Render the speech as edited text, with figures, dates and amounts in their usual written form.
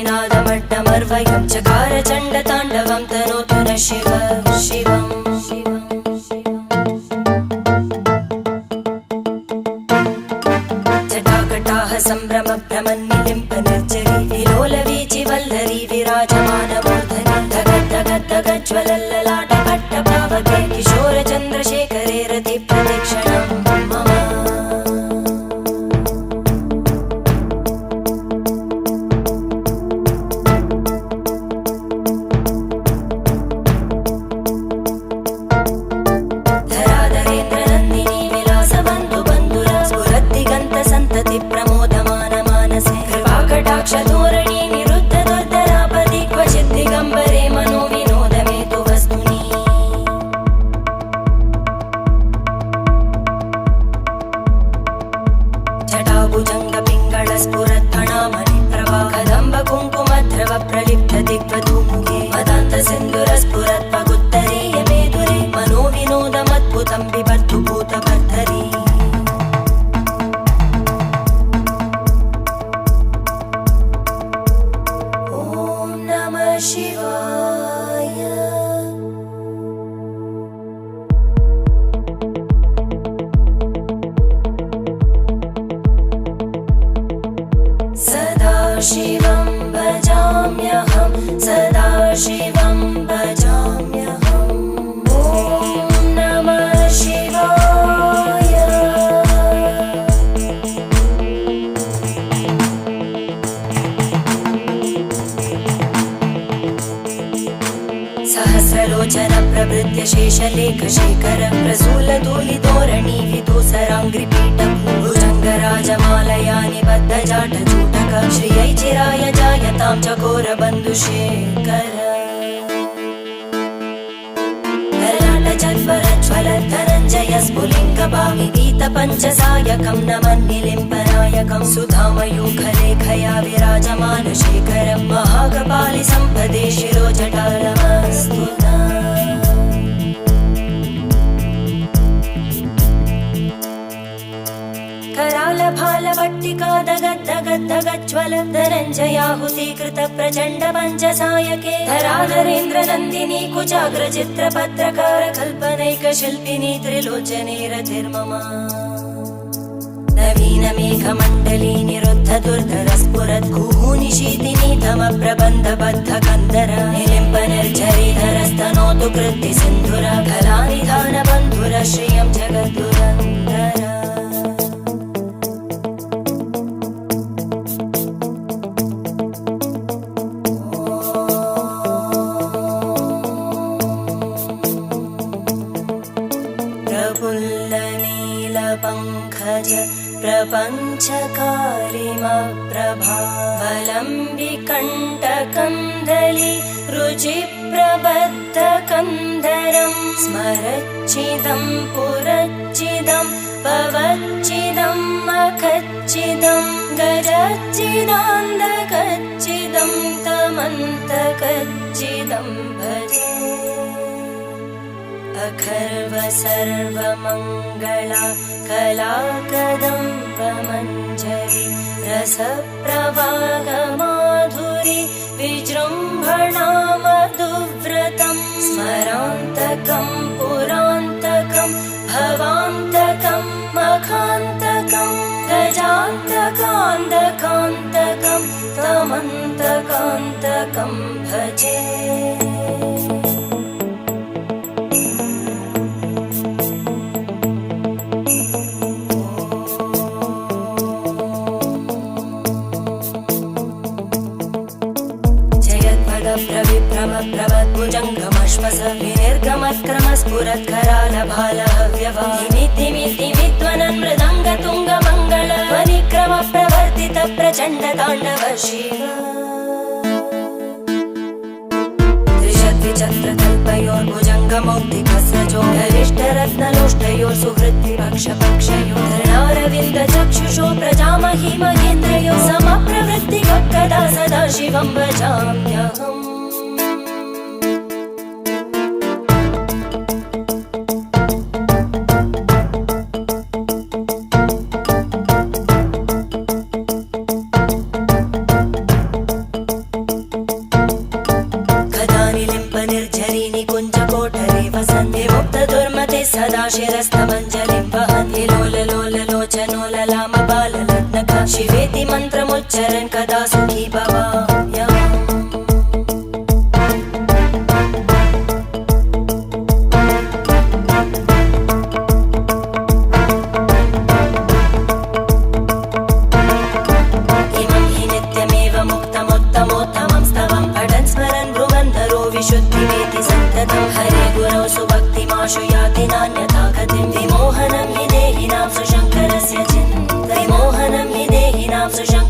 निनादमड्डमर्वयं चकार चण्डताण्डवं तनोतु न शिव शिवम् जटाकटाह सम्भ्रम भ्रमन्निलिम्प निर्जरी विलोलवीचि वल्लरी विराजमानमूर्धनि धगद्धगद्धगज्ज्वलल्ललाटकट्टपावके किशोरचन्द्रशेखरे रतिप्रदक्षिणं मम धराधरेन्द्रनन्दिनी विलासबन्धु बन्धुर स्फुरद्दिगन्तसन्तति प्रमोदमान मानसे कृपाकटाक्षधोरणी निरुद्ध दुर्धरापदि क्वचित् दिगम्बरे मनो विनोदमेतु वस्तुनि जटाभुजङ्गपिङ्गळ स्फुरत्फणामणिप्रभा कदम्ब कुङ्कुमध्रव प्रलिप्त दिग्वधूमुखे मदान्तसिन्धुरस्फुरत्पगुत्तरीय मेदुरे मनो विनोदमद्भुतं बिबद्धु भूतभर्धरी ॐ नमः शिवाय सदाशिवं भजाम्यहं सदाशिवं भजाम्यहम् ॐ नमः शिवाय सहस्रलोचन प्रभृत्य शेषलेखशेखर प्रसूलधूलिधोरणि विदूसराङ्घ्रिपीठ भुजङ्गराजमालया निबद्धजाटजूटक श्रियै चिराय जायतां चकोरबन्धुशेखर ललाटजज्वरज्वलद्धनञ्जय स्फुलिङ्गभाविगीतपञ्चसायकं नमन्निलिम्पनायकं सुधामयूखलेखया विराजमानशेखरं महाकपालि सम्पदे शिरोजटालमस्तु करालभालवट्टिका दगद्धगद्धगज्ज्वल धनञ्जयाहुतीकृत प्रचण्ड पञ्चसायके धराधरेन्द्रनन्दिनी कुचाग्रचित्रपत्रकार कल्पनैकशिल्पिनी त्रिलोचने रतिर्मम नवीनमेघमण्डली निरुद्ध दुर्धर स्फुरद्गूनिशीतिनी तमप्रबन्धबद्धकन्दर निलिम्प निर्झरीधरस्तनोतु कृत्ति सिन्धुर कलानिधानबन्धुर श्रियं जगद्दुरन्धर प्रफुल्लनीलपङ्कज प्रपञ्चकालिमप्रभावलम्बिकण्टकन्दली रुचिप्रबद्धकन्धरं स्मरच्चिदं पुरच्चिदं पवच्चिदं मखच्चिदं गजच्चिदान्धकच्चिदं तमन्तकच्चिदं भजे अखर्व सर्वमङ्गला कलाकदम्बमञ्जरी रसप्रवाहमाधुरी विजृम्भणा मधुव्रतं स्मरान्तकं पुरान्तकं भवान्तकं मखान्तकं गजान्तकान्तकान्तकं तमन्तकान्तकं भजे प्रभद्भुजङ्गमश्वस विनिर्गमत्क्रमस्फुरत्करालभालहव्यवादिमिद्दिमिद्दिमिद्वनन् मृदङ्गतुङ्गमङ्गल ध्वनिक्रम प्रवर्तित प्रचण्डताण्डव शिव त्रिशद्विचक्रकल्पयोर्भुजङ्गमौक्तिकस्रजो गरिष्ठरत्नलोष्टयोः सुहृद्विपक्षपक्षयोः धरणारविन्दचक्षुषो प्रजामहि महेन्द्रयोः समप्रवृत्तिकः कदा सदा शिवं भजाम्यहम् शिरस्तमञ्जलिं वहति लोललोललोचनोललामबाललग्नका शिवेति मन्त्रमुच्चरन् कदा सुखी भवाम्यहम् विशुद्धिमेति सन्ततं हरे गुरौ सुभक्तिमाशु याति नान्यथा गतिं विमोहनं हि देहिनां सुशङ्करस्य चिन्तनं विमोहनं हि देहिनां सुशङ्करस्य